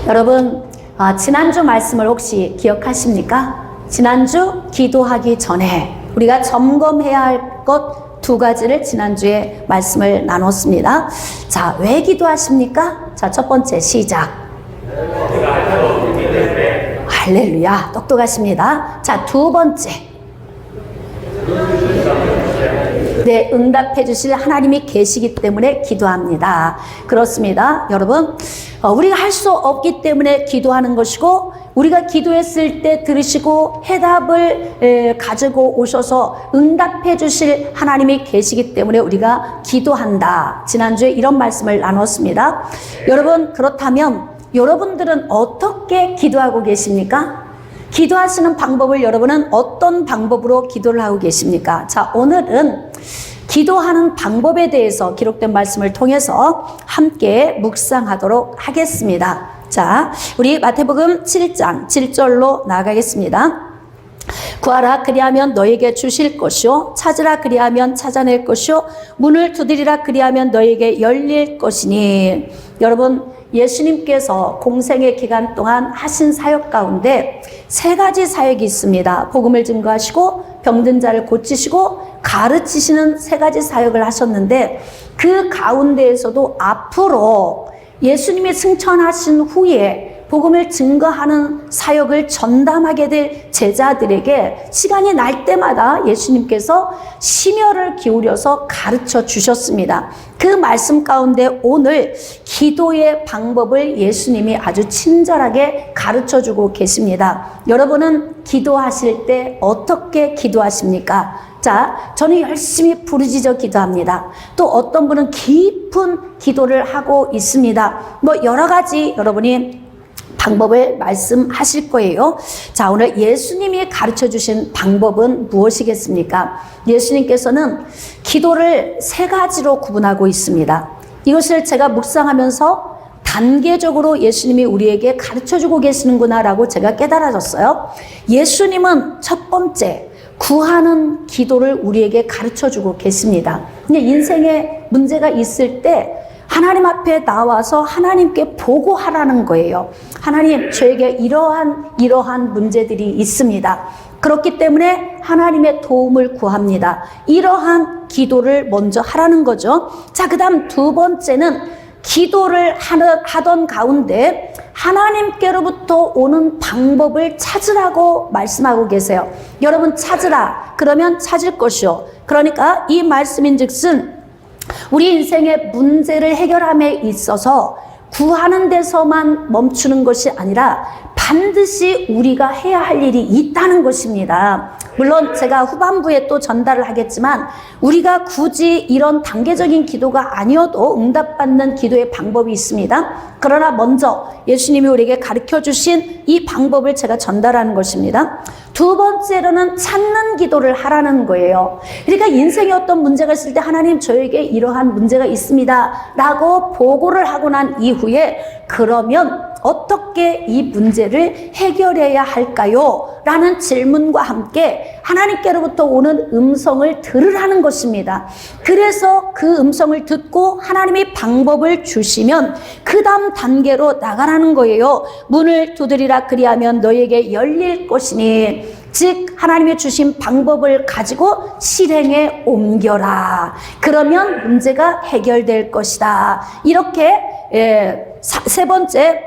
여러분, 지난주 말씀을 혹시 기억하십니까? 지난주 기도하기 전에 우리가 점검해야 할 것 두 가지를 지난주에 말씀을 나눴습니다. 자, 왜 기도하십니까? 자, 첫 번째 시작. 할렐루야, 똑똑하십니다. 자, 두 번째. 네, 응답해 주실 하나님이 계시기 때문에 기도합니다. 그렇습니다. 여러분, 우리가 할 수 없기 때문에 기도하는 것이고, 우리가 기도했을 때 들으시고 해답을 가지고 오셔서 응답해 주실 하나님이 계시기 때문에 우리가 기도한다. 지난주에 이런 말씀을 나눴습니다. 여러분, 그렇다면 여러분들은 어떻게 기도하고 계십니까? 기도하시는 방법을 여러분은 어떤 방법으로 기도를 하고 계십니까? 자, 오늘은 기도하는 방법에 대해서 기록된 말씀을 통해서 함께 묵상하도록 하겠습니다. 자, 우리 마태복음 7장 7절로 나가겠습니다. 구하라 그리하면 너에게 주실 것이요 찾으라 그리하면 찾아낼 것이요 문을 두드리라 그리하면 너에게 열릴 것이니. 여러분, 예수님께서 공생의 기간 동안 하신 사역 가운데 세 가지 사역이 있습니다. 복음을 증거하시고 병든 자를 고치시고 가르치시는 세 가지 사역을 하셨는데, 그 가운데에서도 앞으로 예수님이 승천하신 후에 복음을 증거하는 사역을 전담하게 될 제자들에게 시간이 날 때마다 예수님께서 심혈을 기울여서 가르쳐 주셨습니다. 그 말씀 가운데 오늘 기도의 방법을 예수님이 아주 친절하게 가르쳐 주고 계십니다. 여러분은 기도하실 때 어떻게 기도하십니까? 자, 저는 열심히 부르짖어 기도합니다. 또 어떤 분은 깊은 기도를 하고 있습니다. 여러 가지 여러분이 방법을 말씀하실 거예요. 자, 오늘 예수님이 가르쳐 주신 방법은 무엇이겠습니까? 예수님께서는 기도를 세 가지로 구분하고 있습니다. 이것을 제가 묵상하면서 단계적으로 예수님이 우리에게 가르쳐 주고 계시는구나라고 제가 깨달아졌어요. 예수님은 첫 번째, 구하는 기도를 우리에게 가르쳐 주고 계십니다. 근데 인생에 문제가 있을 때 하나님 앞에 나와서 하나님께 보고하라는 거예요. 하나님, 저에게 이러한 문제들이 있습니다. 그렇기 때문에 하나님의 도움을 구합니다. 이러한 기도를 먼저 하라는 거죠. 자, 그 다음 두 번째는 기도를 하던 가운데 하나님께로부터 오는 방법을 찾으라고 말씀하고 계세요. 여러분, 찾으라 그러면 찾을 것이요. 그러니까 이 말씀인즉슨 우리 인생의 문제를 해결함에 있어서 구하는 데서만 멈추는 것이 아니라 반드시 우리가 해야 할 일이 있다는 것입니다. 물론 제가 후반부에 또 전달을 하겠지만 우리가 굳이 이런 단계적인 기도가 아니어도 응답받는 기도의 방법이 있습니다. 그러나 먼저 예수님이 우리에게 가르쳐 주신 이 방법을 제가 전달하는 것입니다. 두 번째로는 찾는 기도를 하라는 거예요. 그러니까 인생에 어떤 문제가 있을 때 하나님, 저에게 이러한 문제가 있습니다 라고 보고를 하고 난 이후에 그러면 어떻게 이 문제를 해결해야 할까요? 라는 질문과 함께 하나님께로부터 오는 음성을 들으라는 것입니다. 그래서 그 음성을 듣고 하나님이 방법을 주시면 그 다음 단계로 나가라는 거예요. 문을 두드리라 그리하면 너에게 열릴 것이니, 즉 하나님이 주신 방법을 가지고 실행에 옮겨라. 그러면 문제가 해결될 것이다. 이렇게 세 번째,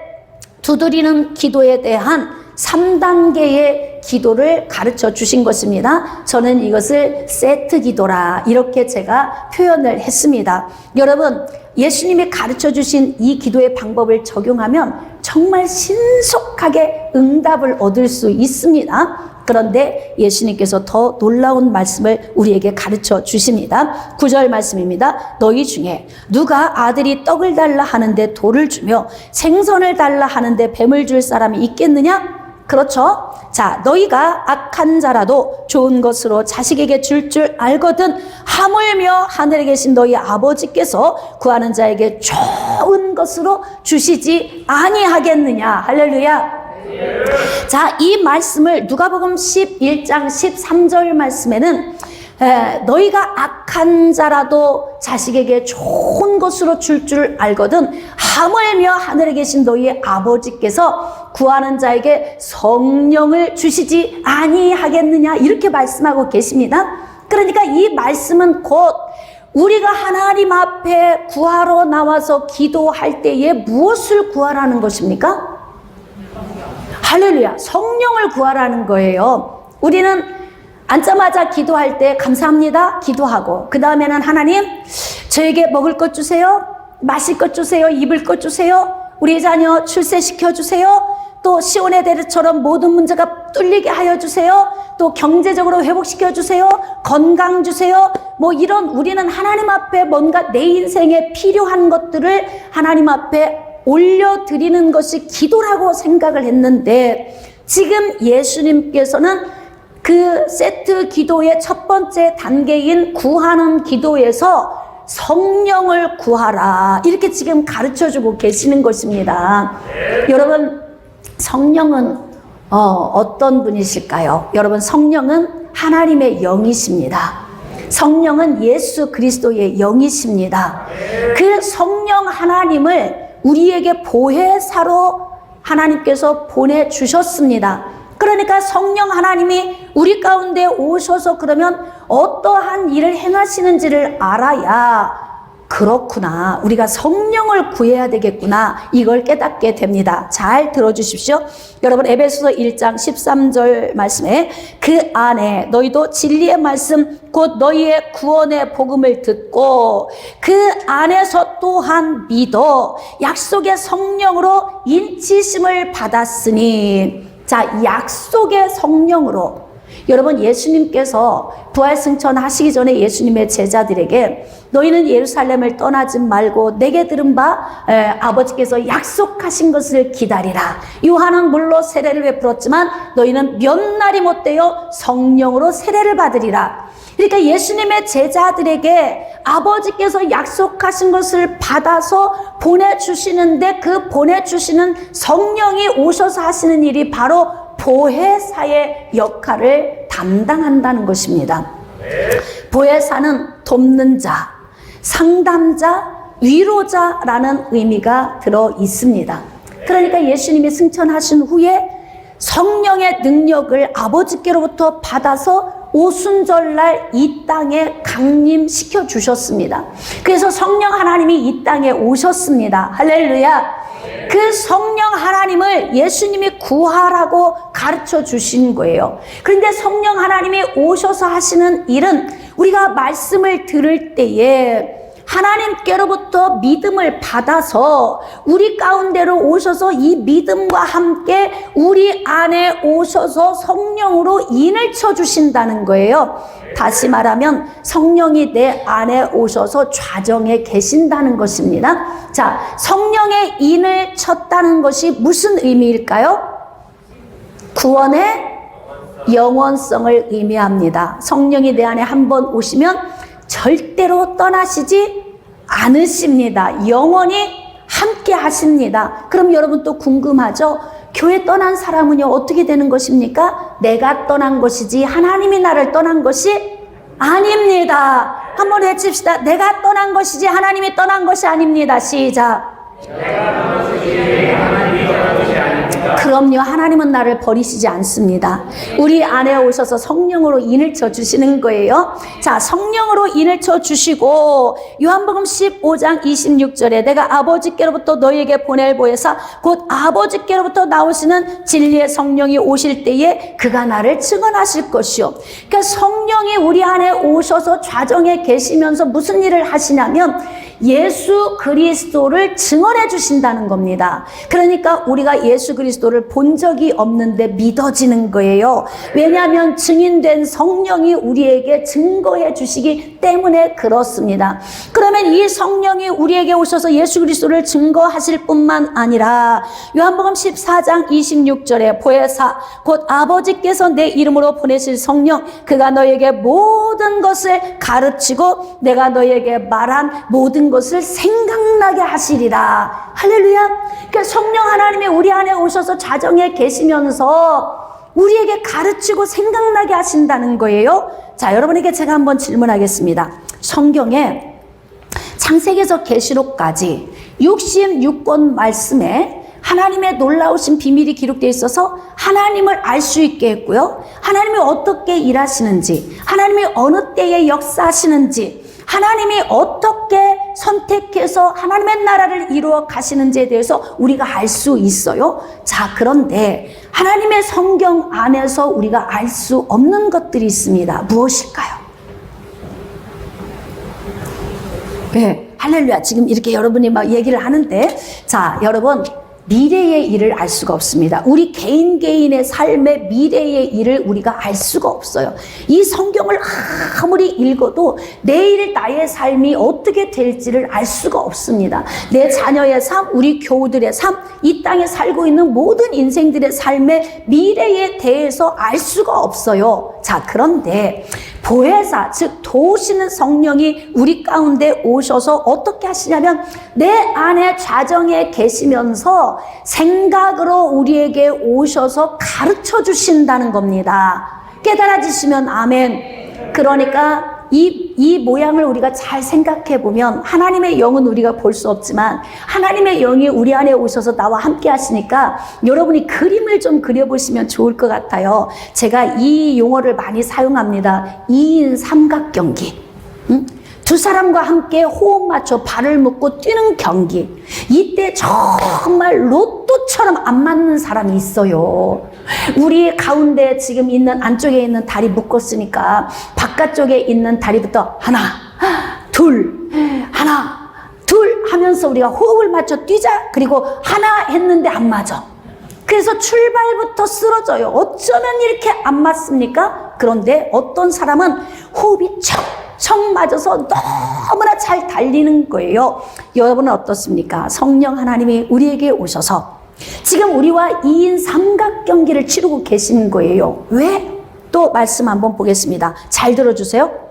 두드리는 기도에 대한 3단계의 기도를 가르쳐 주신 것입니다. 저는 이것을 세트 기도라 이렇게 제가 표현을 했습니다. 여러분, 예수님이 가르쳐 주신 이 기도의 방법을 적용하면 정말 신속하게 응답을 얻을 수 있습니다. 그런데 예수님께서 더 놀라운 말씀을 우리에게 가르쳐 주십니다. 9절 말씀입니다. 너희 중에 누가 아들이 떡을 달라 하는데 돌을 주며 생선을 달라 하는데 뱀을 줄 사람이 있겠느냐? 그렇죠? 자, 너희가 악한 자라도 좋은 것으로 자식에게 줄 알거든 하물며 하늘에 계신 너희 아버지께서 구하는 자에게 좋은 것으로 주시지 아니하겠느냐. 할렐루야. 자, 이 말씀을 누가복음 11장 13절 말씀에는 너희가 악한 자라도 자식에게 좋은 것으로 줄 줄 알거든 하물며 하늘에 계신 너희의 아버지께서 구하는 자에게 성령을 주시지 아니하겠느냐 이렇게 말씀하고 계십니다. 그러니까 이 말씀은 곧 우리가 하나님 앞에 구하러 나와서 기도할 때에 무엇을 구하라는 것입니까? 할렐루야, 성령을 구하라는 거예요. 우리는 앉자마자 기도할 때 감사합니다 기도하고 그 다음에는 하나님 저에게 먹을 것 주세요, 마실 것 주세요, 입을 것 주세요, 우리 자녀 출세시켜 주세요, 또 시온의 대르처럼 모든 문제가 뚫리게 하여 주세요, 또 경제적으로 회복시켜 주세요, 건강 주세요, 뭐 이런 우리는 하나님 앞에 뭔가 내 인생에 필요한 것들을 하나님 앞에 올려드리는 것이 기도라고 생각을 했는데 지금 예수님께서는 그 세트 기도의 첫 번째 단계인 구하는 기도에서 성령을 구하라 이렇게 지금 가르쳐주고 계시는 것입니다. 여러분 성령은 어떤 분이실까요? 여러분 성령은 하나님의 영이십니다. 성령은 예수 그리스도의 영이십니다. 그 성령 하나님을 우리에게 보혜사로 하나님께서 보내주셨습니다. 그러니까 성령 하나님이 우리 가운데 오셔서 그러면 어떠한 일을 행하시는지를 알아야 그렇구나 우리가 성령을 구해야 되겠구나 이걸 깨닫게 됩니다. 잘 들어주십시오. 여러분 에베소서 1장 13절 말씀에 그 안에 너희도 진리의 말씀 곧 너희의 구원의 복음을 듣고 그 안에서 또한 믿어 약속의 성령으로 인치심을 받았으니 자 약속의 성령으로 여러분 예수님께서 부활승천하시기 전에 예수님의 제자들에게 너희는 예루살렘을 떠나지 말고 내게 들은 바 아버지께서 약속하신 것을 기다리라. 요한은 물로 세례를 베풀었지만 너희는 몇 날이 못되어 성령으로 세례를 받으리라. 그러니까 예수님의 제자들에게 아버지께서 약속하신 것을 받아서 보내주시는데 그 보내주시는 성령이 오셔서 하시는 일이 바로 보혜사의 역할을 담당한다는 것입니다. 보혜사는 돕는 자, 상담자, 위로자라는 의미가 들어 있습니다. 그러니까 예수님이 승천하신 후에 성령의 능력을 아버지께로부터 받아서 오순절날 이 땅에 강림시켜 주셨습니다. 그래서 성령 하나님이 이 땅에 오셨습니다. 할렐루야. 그 성령 하나님을 예수님이 구하라고 가르쳐 주신 거예요. 그런데 성령 하나님이 오셔서 하시는 일은 우리가 말씀을 들을 때에 하나님께로부터 믿음을 받아서 우리 가운데로 오셔서 이 믿음과 함께 우리 안에 오셔서 성령으로 인을 쳐주신다는 거예요. 다시 말하면 성령이 내 안에 오셔서 좌정에 계신다는 것입니다. 자, 성령의 인을 쳤다는 것이 무슨 의미일까요? 구원의 영원성을 의미합니다. 성령이 내 안에 한번 오시면 절대로 떠나시지 않으십니다. 영원히 함께 하십니다. 그럼 여러분 또 궁금하죠? 교회 떠난 사람은요 어떻게 되는 것입니까? 내가 떠난 것이지 하나님이 나를 떠난 것이 아닙니다. 한번 외칩시다. 내가 떠난 것이지 하나님이 떠난 것이 아닙니다. 시작. 그럼요. 하나님은 나를 버리시지 않습니다. 우리 안에 오셔서 성령으로 인을 쳐주시는 거예요. 자, 성령으로 인을 쳐주시고 요한복음 15장 26절에 내가 아버지께로부터 너희에게 보낼 보혜사 곧 아버지께로부터 나오시는 진리의 성령이 오실 때에 그가 나를 증언하실 것이요. 그러니까 성령이 우리 안에 오셔서 좌정에 계시면서 무슨 일을 하시냐면 예수 그리스도를 증언해 주신다는 겁니다. 그러니까 우리가 예수 그리스도를 본 적이 없는데 믿어지는 거예요. 왜냐하면 증인된 성령이 우리에게 증거해 주시기 때문에 그렇습니다. 그러면 이 성령이 우리에게 오셔서 예수 그리스도를 증거하실 뿐만 아니라 요한복음 14장 26절에 보혜사 곧 아버지께서 내 이름으로 보내실 성령 그가 너에게 모든 것을 가르치고 내가 너에게 말한 모든 것을 생각나게 하시리라. 할렐루야. 그러니까 성령 하나님이 우리 안에 오셔서 자정에 계시면서 우리에게 가르치고 생각나게 하신다는 거예요. 자, 여러분에게 제가 한번 질문하겠습니다. 성경에 창세기에서 계시록까지 66권 말씀에 하나님의 놀라우신 비밀이 기록되어 있어서 하나님을 알 수 있게 했고요. 하나님이 어떻게 일하시는지, 하나님이 어느 때에 역사하시는지, 하나님이 어떻게 선택해서 하나님의 나라를 이루어 가시는지에 대해서 우리가 알 수 있어요. 자, 그런데 하나님의 성경 안에서 우리가 알 수 없는 것들이 있습니다. 무엇일까요? 네, 할렐루야. 지금 이렇게 여러분이 막 얘기를 하는데, 자, 여러분, 미래의 일을 알 수가 없습니다. 우리 개인의 삶의 미래의 일을 우리가 알 수가 없어요. 이 성경을 아무리 읽어도 내일 나의 삶이 어떻게 될지를 알 수가 없습니다. 내 자녀의 삶, 우리 교우들의 삶, 이 땅에 살고 있는 모든 인생들의 삶의 미래에 대해서 알 수가 없어요. 자, 그런데 보혜사, 즉 도우시는 성령이 우리 가운데 오셔서 어떻게 하시냐면 내 안에 좌정에 계시면서 생각으로 우리에게 오셔서 가르쳐 주신다는 겁니다. 깨달아지시면 아멘. 그러니까 이 모양을 우리가 잘 생각해 보면 하나님의 영은 우리가 볼 수 없지만 하나님의 영이 우리 안에 오셔서 나와 함께 하시니까 여러분이 그림을 좀 그려보시면 좋을 것 같아요. 제가 이 용어를 많이 사용합니다. 2인 삼각경기. 두 사람과 함께 호흡 맞춰 발을 묶고 뛰는 경기. 이때 정말 로또처럼 안 맞는 사람이 있어요. 우리 가운데 지금 있는 안쪽에 있는 다리 묶었으니까 바깥쪽에 있는 다리부터 하나, 둘, 하나, 둘 하면서 우리가 호흡을 맞춰 뛰자. 그리고 하나 했는데 안 맞아. 그래서 출발부터 쓰러져요. 어쩌면 이렇게 안 맞습니까? 그런데 어떤 사람은 호흡이 척 맞아서 너무나 잘 달리는 거예요. 여러분은 어떻습니까? 성령 하나님이 우리에게 오셔서 지금 우리와 2인 삼각경기를 치르고 계신 거예요. 왜? 또 말씀 한번 보겠습니다. 잘 들어주세요.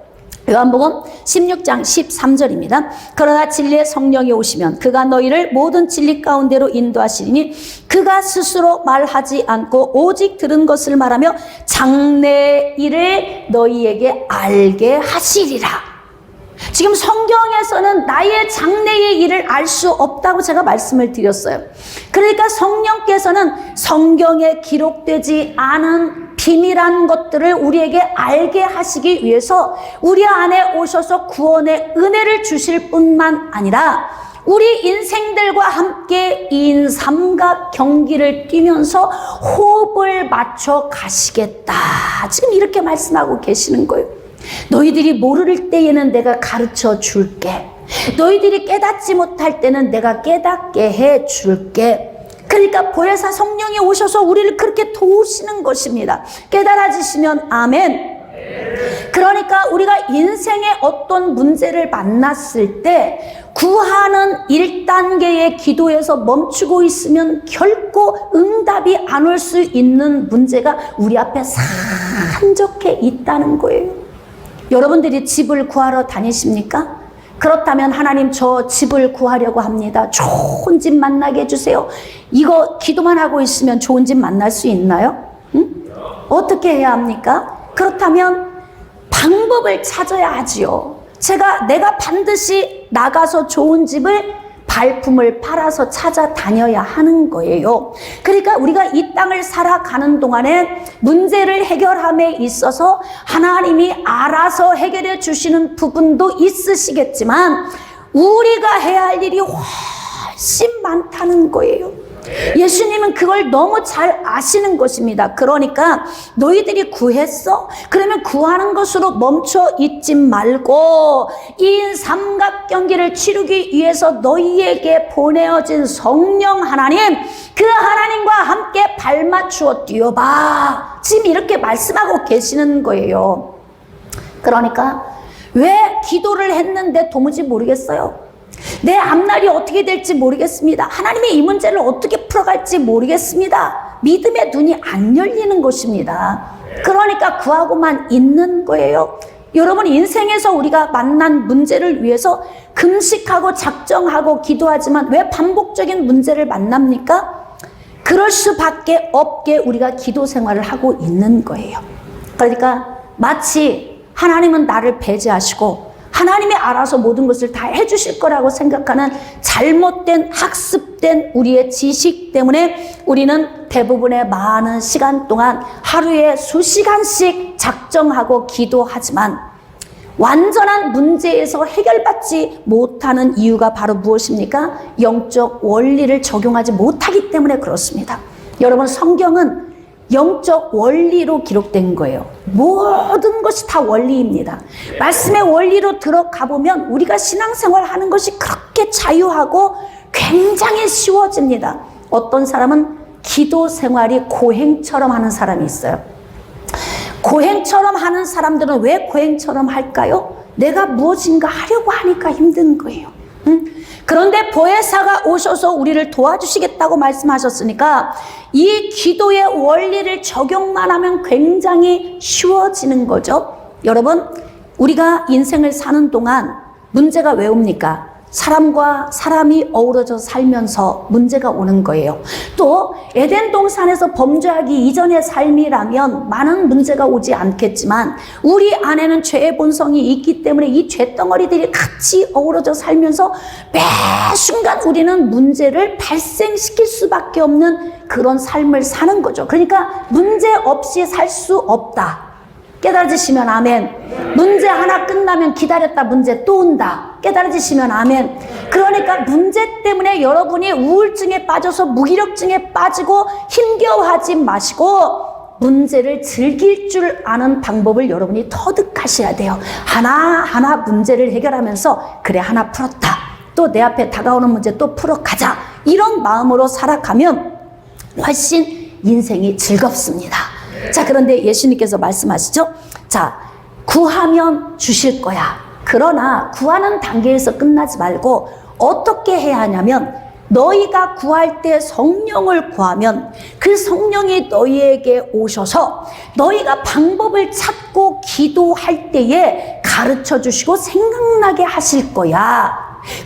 요한복음 16장 13절입니다. 그러나 진리의 성령이 오시면 그가 너희를 모든 진리 가운데로 인도하시리니 그가 스스로 말하지 않고 오직 들은 것을 말하며 장래의 일을 너희에게 알게 하시리라. 지금 성경에서는 나의 장래의 일을 알 수 없다고 제가 말씀을 드렸어요. 그러니까 성령께서는 성경에 기록되지 않은 비밀한 것들을 우리에게 알게 하시기 위해서 우리 안에 오셔서 구원의 은혜를 주실 뿐만 아니라 우리 인생들과 함께 2인 삼각 경기를 뛰면서 호흡을 맞춰 가시겠다. 지금 이렇게 말씀하고 계시는 거예요. 너희들이 모를 때에는 내가 가르쳐 줄게. 너희들이 깨닫지 못할 때는 내가 깨닫게 해 줄게. 그러니까 보혜사 성령이 오셔서 우리를 그렇게 도우시는 것입니다. 깨달아지시면 아멘. 그러니까 우리가 인생의 어떤 문제를 만났을 때 구하는 1단계의 기도에서 멈추고 있으면 결코 응답이 안 올 수 있는 문제가 우리 앞에 산적해 있다는 거예요. 여러분들이 집을 구하러 다니십니까? 그렇다면 하나님 저 집을 구하려고 합니다. 좋은 집 만나게 해주세요. 이거 기도만 하고 있으면 좋은 집 만날 수 있나요? 응? 어떻게 해야 합니까? 그렇다면 방법을 찾아야 하지요. 내가 반드시 나가서 좋은 집을 발품을 팔아서 찾아다녀야 하는 거예요. 그러니까 우리가 이 땅을 살아가는 동안에 문제를 해결함에 있어서 하나님이 알아서 해결해 주시는 부분도 있으시겠지만 우리가 해야 할 일이 훨씬 많다는 거예요. 예수님은 그걸 너무 잘 아시는 것입니다. 그러니까 너희들이 구했어? 그러면 구하는 것으로 멈춰 있지 말고 2인 삼각경기를 치르기 위해서 너희에게 보내어진 성령 하나님, 그 하나님과 함께 발맞추어 뛰어봐. 지금 이렇게 말씀하고 계시는 거예요. 그러니까 왜 기도를 했는데 도무지 모르겠어요? 내 앞날이 어떻게 될지 모르겠습니다. 하나님이 이 문제를 어떻게 풀어갈지 모르겠습니다. 믿음의 눈이 안 열리는 것입니다. 그러니까 구하고만 있는 거예요. 여러분, 인생에서 우리가 만난 문제를 위해서 금식하고 작정하고 기도하지만 왜 반복적인 문제를 만납니까? 그럴 수밖에 없게 우리가 기도 생활을 하고 있는 거예요. 그러니까 마치 하나님은 나를 배제하시고 하나님이 알아서 모든 것을 다 해주실 거라고 생각하는 잘못된 학습된 우리의 지식 때문에 우리는 대부분의 많은 시간 동안 하루에 수시간씩 작정하고 기도하지만 완전한 문제에서 해결받지 못하는 이유가 바로 무엇입니까? 영적 원리를 적용하지 못하기 때문에 그렇습니다. 여러분, 성경은 영적 원리로 기록된 거예요. 모든 것이 다 원리입니다. 말씀의 원리로 들어가 보면 우리가 신앙생활 하는 것이 그렇게 자유하고 굉장히 쉬워집니다. 어떤 사람은 기도 생활이 고행처럼 하는 사람이 있어요. 고행처럼 하는 사람들은 왜 고행처럼 할까요? 내가 무엇인가 하려고 하니까 힘든 거예요. 그런데 보혜사가 오셔서 우리를 도와주시겠다고 말씀하셨으니까 이 기도의 원리를 적용만 하면 굉장히 쉬워지는 거죠. 여러분, 우리가 인생을 사는 동안 문제가 왜 옵니까? 사람과 사람이 어우러져 살면서 문제가 오는 거예요. 또 에덴 동산에서 범죄하기 이전의 삶이라면 많은 문제가 오지 않겠지만 우리 안에는 죄의 본성이 있기 때문에 이 죄덩어리들이 같이 어우러져 살면서 매 순간 우리는 문제를 발생시킬 수밖에 없는 그런 삶을 사는 거죠. 그러니까 문제 없이 살 수 없다. 깨달아지시면 아멘. 문제 하나 끝나면 기다렸다 문제 또 온다. 깨달아지시면 아멘. 그러니까 문제 때문에 여러분이 우울증에 빠져서 무기력증에 빠지고 힘겨워하지 마시고 문제를 즐길 줄 아는 방법을 여러분이 터득하셔야 돼요. 하나하나 문제를 해결하면서 그래 하나 풀었다. 또 내 앞에 다가오는 문제 또 풀어가자. 이런 마음으로 살아가면 훨씬 인생이 즐겁습니다. 자, 그런데 예수님께서 말씀하시죠. 자, 구하면 주실 거야. 그러나 구하는 단계에서 끝나지 말고 어떻게 해야 하냐면 너희가 구할 때 성령을 구하면 그 성령이 너희에게 오셔서 너희가 방법을 찾고 기도할 때에 가르쳐 주시고 생각나게 하실 거야.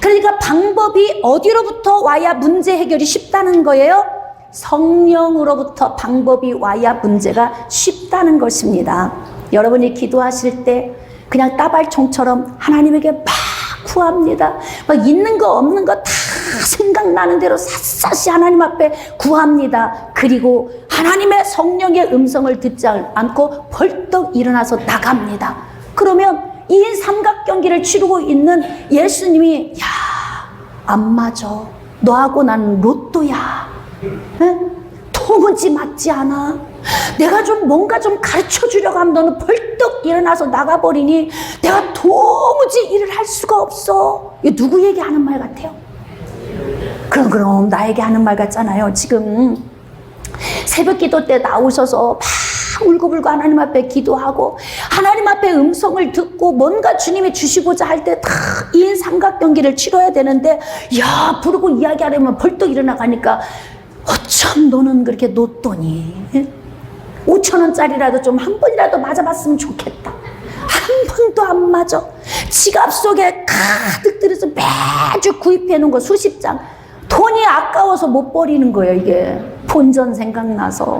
그러니까 방법이 어디로부터 와야 문제 해결이 쉽다는 거예요? 성령으로부터 방법이 와야 문제가 쉽다는 것입니다. 여러분이 기도하실 때 그냥 따발총처럼 하나님에게 막 구합니다. 막 있는 거 없는 거 다 생각나는 대로 샅샅이 하나님 앞에 구합니다. 그리고 하나님의 성령의 음성을 듣지 않고 벌떡 일어나서 나갑니다. 그러면 이 삼각경기를 치르고 있는 예수님이 야, 안 맞아. 너하고 난 로또야. 도무지 맞지 않아. 내가 좀 뭔가 좀 가르쳐 주려고 하면 너는 벌떡 일어나서 나가버리니 내가 도무지 일을 할 수가 없어. 이거 누구에게 하는 말 같아요? 그럼 나에게 하는 말 같잖아요. 지금 새벽 기도 때 나오셔서 막 울고불고 하나님 앞에 기도하고 하나님 앞에 음성을 듣고 뭔가 주님이 주시고자 할 때 다 이 삼각경기를 치러야 되는데 야 부르고 이야기하려면 벌떡 일어나가니까 어쩜 너는 그렇게 놓더니 5,000원짜리라도 좀 한 번이라도 맞아봤으면 좋겠다. 한 번도 안 맞아. 지갑 속에 가득 들여서 매주 구입해 놓은 거 수십 장. 돈이 아까워서 못 버리는 거예요. 이게 본전 생각나서.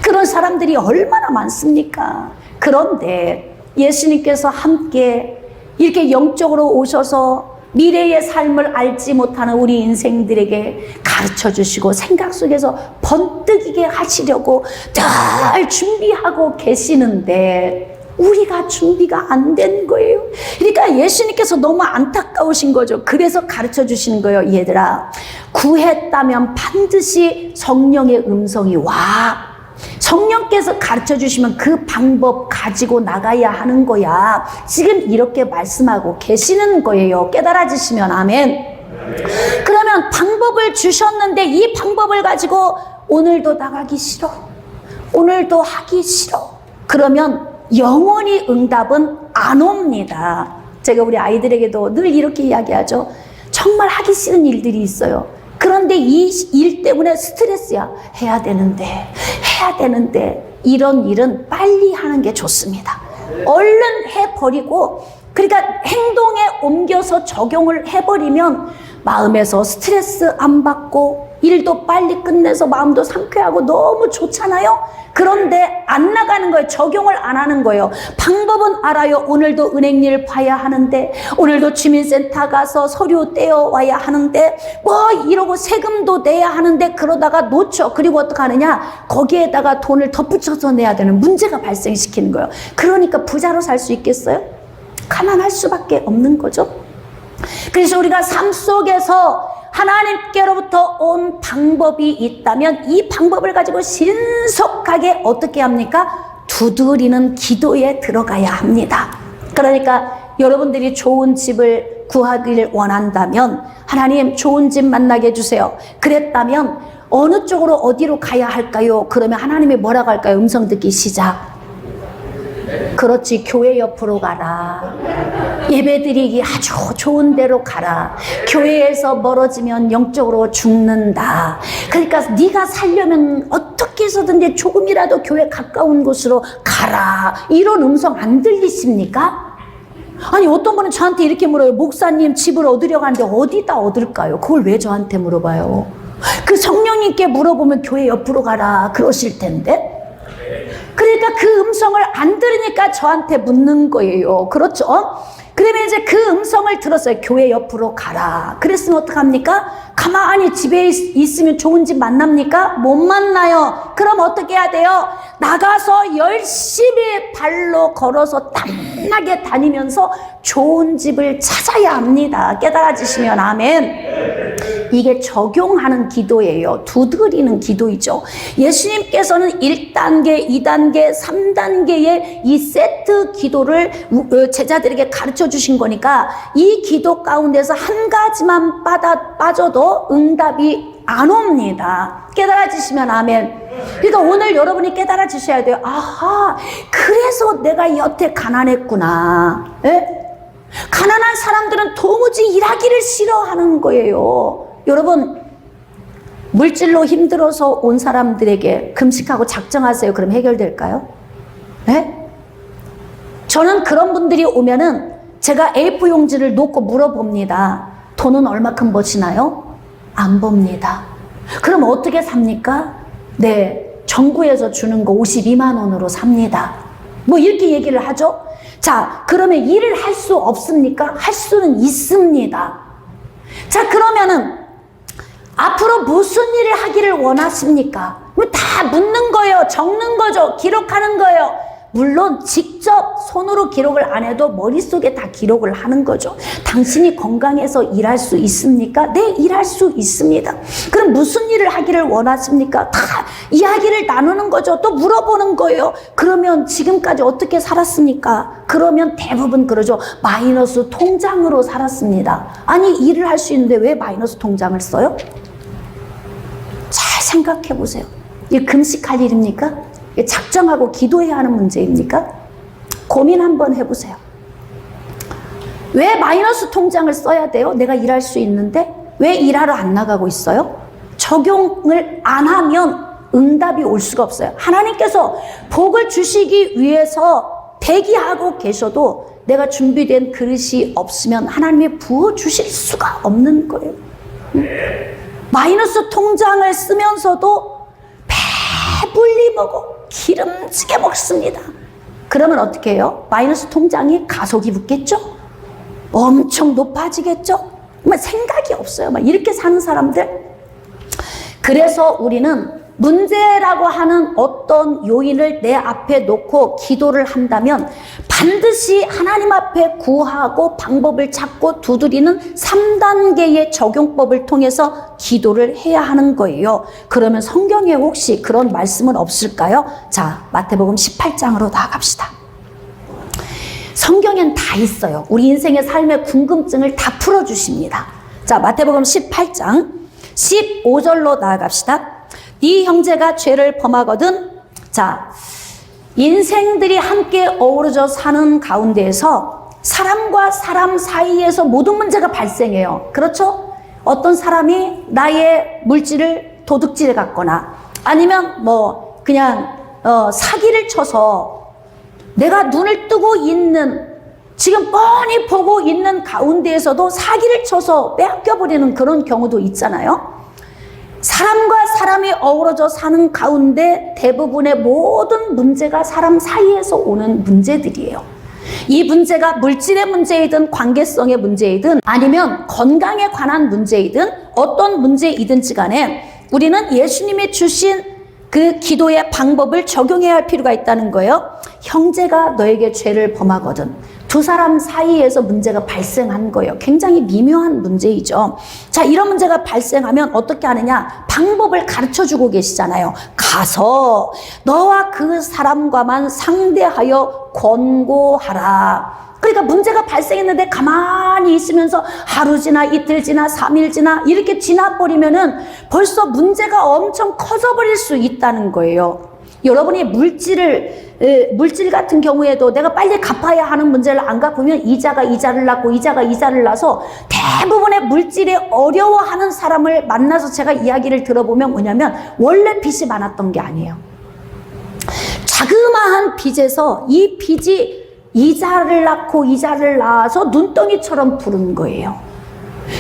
그런 사람들이 얼마나 많습니까? 그런데 예수님께서 함께 이렇게 영적으로 오셔서 미래의 삶을 알지 못하는 우리 인생들에게 가르쳐 주시고 생각 속에서 번뜩이게 하시려고 늘 준비하고 계시는데 우리가 준비가 안 된 거예요. 그러니까 예수님께서 너무 안타까우신 거죠. 그래서 가르쳐 주시는 거예요. 얘들아, 구했다면 반드시 성령의 음성이 와. 성령께서 가르쳐 주시면 그 방법 가지고 나가야 하는 거야. 지금 이렇게 말씀하고 계시는 거예요. 깨달아지시면 아멘. 그러면 방법을 주셨는데 이 방법을 가지고 오늘도 나가기 싫어. 오늘도 하기 싫어. 그러면 영원히 응답은 안 옵니다. 제가 우리 아이들에게도 늘 이렇게 이야기하죠. 정말 하기 싫은 일들이 있어요. 그런데 이 일 때문에 스트레스야. 해야 되는데 이런 일은 빨리 하는 게 좋습니다. 얼른 해버리고 그러니까 행동에 옮겨서 적용을 해버리면 마음에서 스트레스 안 받고 일도 빨리 끝내서 마음도 상쾌하고 너무 좋잖아요. 그런데 안 나가는 거예요. 적용을 안 하는 거예요. 방법은 알아요. 오늘도 은행일 봐야 하는데, 오늘도 주민센터 가서 서류 떼어와야 하는데, 뭐 이러고 세금도 내야 하는데, 그러다가 놓쳐. 그리고 어떻게 하느냐, 거기에다가 돈을 덧붙여서 내야 되는 문제가 발생시키는 거예요. 그러니까 부자로 살 수 있겠어요? 가난할 수밖에 없는 거죠. 그래서 우리가 삶 속에서 하나님께로부터 온 방법이 있다면 이 방법을 가지고 신속하게 어떻게 합니까? 두드리는 기도에 들어가야 합니다. 그러니까 여러분들이 좋은 집을 구하기를 원한다면 하나님 좋은 집 만나게 해주세요. 그랬다면 어느 쪽으로 어디로 가야 할까요? 그러면 하나님이 뭐라고 할까요? 음성 듣기 시작. 그렇지, 교회 옆으로 가라. 예배드리기 아주 좋은 데로 가라. 교회에서 멀어지면 영적으로 죽는다. 그러니까 네가 살려면 어떻게 해서든지 조금이라도 교회 가까운 곳으로 가라. 이런 음성 안 들리십니까? 아니 어떤 분은 저한테 이렇게 물어요. 목사님 집을 얻으려고 하는데 어디다 얻을까요? 그걸 왜 저한테 물어봐요? 그 성령님께 물어보면 교회 옆으로 가라 그러실 텐데. 그러니까 그 음성을 안 들으니까 저한테 묻는 거예요. 그렇죠? 그러면 이제 그 음성을 들었어요. 교회 옆으로 가라. 그랬으면 어떡합니까? 가만히 집에 있으면 좋은 집 만납니까? 못 만나요. 그럼 어떻게 해야 돼요? 나가서 열심히 발로 걸어서 땀나게 다니면서 좋은 집을 찾아야 합니다. 깨달아지시면 아멘. 이게 적용하는 기도예요. 두드리는 기도이죠. 예수님께서는 1단계, 2단계, 3단계의 이 세트 기도를 제자들에게 가르쳐 주신 거니까 이 기도 가운데서 한 가지만 빠져도 응답이 안 옵니다. 깨달아지시면 아멘. 그러니까 오늘 여러분이 깨달아지셔야 돼요. 아하, 그래서 내가 여태 가난했구나. 에? 가난한 사람들은 도무지 일하기를 싫어하는 거예요. 여러분, 물질로 힘들어서 온 사람들에게 금식하고 작정하세요. 그럼 해결될까요? 네? 저는 그런 분들이 오면은 제가 A4 용지를 놓고 물어봅니다. 돈은 얼마큼 버시나요? 안 봅니다. 그럼 어떻게 삽니까? 네, 정부에서 주는 거 52만 원으로 삽니다. 뭐 이렇게 얘기를 하죠. 자, 그러면 일을 할 수 없습니까? 할 수는 있습니다. 자, 그러면은 앞으로 무슨 일을 하기를 원하십니까? 다 묻는 거예요. 적는 거죠. 기록하는 거예요. 물론 직접 손으로 기록을 안 해도 머릿속에 다 기록을 하는 거죠. 당신이 건강해서 일할 수 있습니까? 네, 일할 수 있습니다. 그럼 무슨 일을 하기를 원하십니까? 다 이야기를 나누는 거죠. 또 물어보는 거예요. 그러면 지금까지 어떻게 살았습니까? 그러면 대부분 그러죠. 마이너스 통장으로 살았습니다. 아니, 일을 할 수 있는데 왜 마이너스 통장을 써요? 잘 생각해 보세요. 이게 금식할 일입니까? 작정하고 기도해야 하는 문제입니까? 고민 한번 해보세요. 왜 마이너스 통장을 써야 돼요? 내가 일할 수 있는데 왜 일하러 안 나가고 있어요? 적용을 안 하면 응답이 올 수가 없어요. 하나님께서 복을 주시기 위해서 대기하고 계셔도 내가 준비된 그릇이 없으면 하나님이 부어주실 수가 없는 거예요. 마이너스 통장을 쓰면서도 배불리 먹어 기름지게 먹습니다. 그러면 어떻게 해요? 마이너스 통장이 가속이 붙겠죠? 엄청 높아지겠죠? 생각이 없어요. 이렇게 사는 사람들. 그래서 우리는 문제라고 하는 어떤 요인을 내 앞에 놓고 기도를 한다면 반드시 하나님 앞에 구하고 방법을 찾고 두드리는 3단계의 적용법을 통해서 기도를 해야 하는 거예요. 그러면 성경에 혹시 그런 말씀은 없을까요? 자, 마태복음 18장으로 나아갑시다. 성경엔 다 있어요. 우리 인생의 삶의 궁금증을 다 풀어주십니다. 자, 마태복음 18장 15절로 나아갑시다. 네 형제가 죄를 범하거든. 자, 인생들이 함께 어우러져 사는 가운데에서 사람과 사람 사이에서 모든 문제가 발생해요. 그렇죠? 어떤 사람이 나의 물질을 도둑질해 갔거나 아니면 그냥 사기를 쳐서 내가 눈을 뜨고 있는 지금 뻔히 보고 있는 가운데에서도 사기를 쳐서 빼앗겨버리는 그런 경우도 있잖아요. 사람과 사람이 어우러져 사는 가운데 대부분의 모든 문제가 사람 사이에서 오는 문제들이에요. 이 문제가 물질의 문제이든 관계성의 문제이든 아니면 건강에 관한 문제이든 어떤 문제이든지 간에 우리는 예수님이 주신 그 기도의 방법을 적용해야 할 필요가 있다는 거예요. 형제가 너에게 죄를 범하거든. 두 사람 사이에서 문제가 발생한 거예요. 굉장히 미묘한 문제이죠. 자, 이런 문제가 발생하면 어떻게 하느냐? 방법을 가르쳐주고 계시잖아요. 가서 너와 그 사람과만 상대하여 권고하라. 그러니까 문제가 발생했는데 가만히 있으면서 하루 지나 이틀 지나 3일 지나 이렇게 지나버리면은 벌써 문제가 엄청 커져버릴 수 있다는 거예요. 여러분이 물질 같은 경우에도 내가 빨리 갚아야 하는 문제를 안 갚으면 이자가 이자를 낳고 이자가 이자를 낳아서 대부분의 물질에 어려워하는 사람을 만나서 제가 이야기를 들어보면 뭐냐면 원래 빚이 많았던 게 아니에요. 자그마한 빚에서 이 빚이 이자를 낳고 이자를 낳아서 눈덩이처럼 부른 거예요.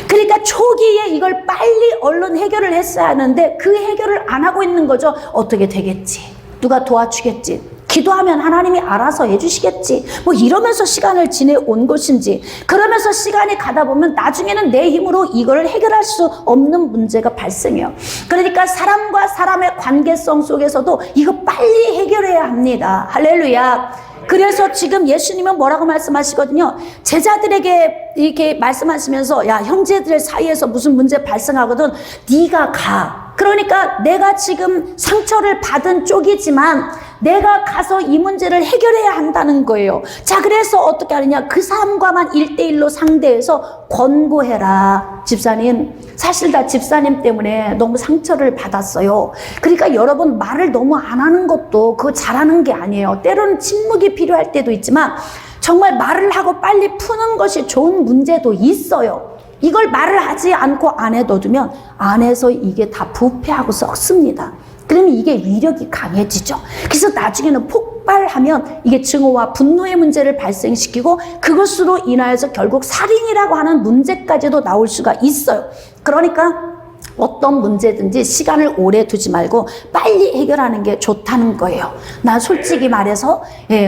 그러니까 초기에 이걸 빨리 얼른 해결을 했어야 하는데 그 해결을 안 하고 있는 거죠. 어떻게 되겠지? 누가 도와주겠지? 기도하면 하나님이 알아서 해주시겠지? 뭐 이러면서 시간을 지내온 것인지, 그러면서 시간이 가다 보면 나중에는 내 힘으로 이걸 해결할 수 없는 문제가 발생해요. 그러니까 사람과 사람의 관계성 속에서도 이거 빨리 해결해야 합니다. 할렐루야. 그래서 지금 예수님은 뭐라고 말씀하시거든요. 제자들에게 이렇게 말씀하시면서 야, 형제들 사이에서 무슨 문제 발생하거든 네가 가. 그러니까 내가 지금 상처를 받은 쪽이지만 내가 가서 이 문제를 해결해야 한다는 거예요. 자, 그래서 어떻게 하느냐? 그 사람과만 1대1로 상대해서 권고해라. 집사님, 사실 다 집사님 때문에 너무 상처를 받았어요. 그러니까 여러분, 말을 너무 안 하는 것도 그거 잘하는 게 아니에요. 때로는 침묵이 필요할 때도 있지만 정말 말을 하고 빨리 푸는 것이 좋은 문제도 있어요. 이걸 말을 하지 않고 안에 넣어두면 안에서 이게 다 부패하고 썩습니다. 그러면 이게 위력이 강해지죠. 그래서 나중에는 폭발하면 이게 증오와 분노의 문제를 발생시키고 그것으로 인하여서 결국 살인이라고 하는 문제까지도 나올 수가 있어요. 그러니까 어떤 문제든지 시간을 오래 두지 말고 빨리 해결하는 게 좋다는 거예요. 나 솔직히 말해서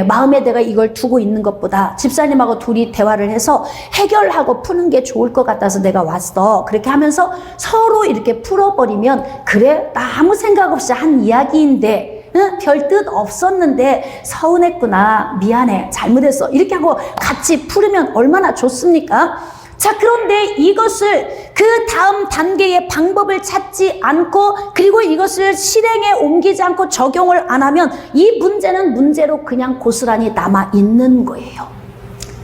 마음에 내가 이걸 두고 있는 것보다 집사님하고 둘이 대화를 해서 해결하고 푸는 게 좋을 것 같아서 내가 왔어. 그렇게 하면서 서로 이렇게 풀어버리면 그래? 나 아무 생각 없이 한 이야기인데 별 뜻 없었는데 서운했구나. 미안해. 잘못했어. 이렇게 하고 같이 풀으면 얼마나 좋습니까? 자, 그런데 이것을 그 다음 단계의 방법을 찾지 않고 그리고 이것을 실행에 옮기지 않고 적용을 안 하면 이 문제는 문제로 그냥 고스란히 남아 있는 거예요.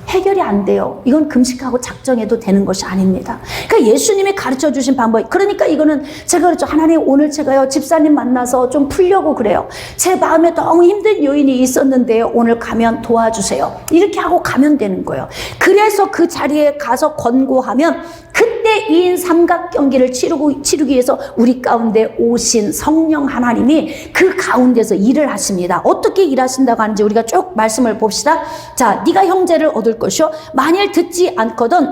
해결이 안 돼요. 이건 금식하고 작정해도 되는 것이 아닙니다. 그러니까 예수님이 가르쳐 주신 방법. 그러니까 이거는 제가 그랬죠. 하나님, 오늘 제가요 집사님 만나서 좀 풀려고 그래요. 제 마음에 너무 힘든 요인이 있었는데요. 오늘 가면 도와주세요. 이렇게 하고 가면 되는 거예요. 그래서 그 자리에 가서 권고하면 그때 2인 삼각경기를 치르기 위해서 우리 가운데 오신 성령 하나님이 그 가운데서 일을 하십니다. 어떻게 일하신다고 하는지 우리가 쭉 말씀을 봅시다. 자, 네가 형제를 얻을 것이요 만일 듣지 않거든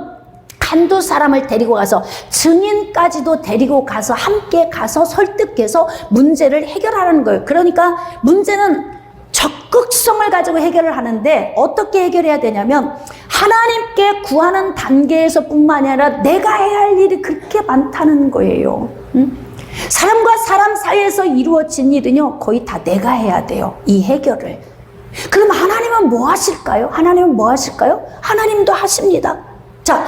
한두 사람을 데리고 가서 증인까지도 데리고 가서 함께 가서 설득해서 문제를 해결하는 거예요. 그러니까 문제는 적극성을 가지고 해결을 하는데 어떻게 해결해야 되냐면 하나님께 구하는 단계에서 뿐만이 아니라 내가 해야 할 일이 그렇게 많다는 거예요. 사람과 사람 사이에서 이루어진 일은요 거의 다 내가 해야 돼요. 이 해결을. 그럼 하나님은 뭐 하실까요? 하나님은 뭐 하실까요? 하나님도 하십니다. 자,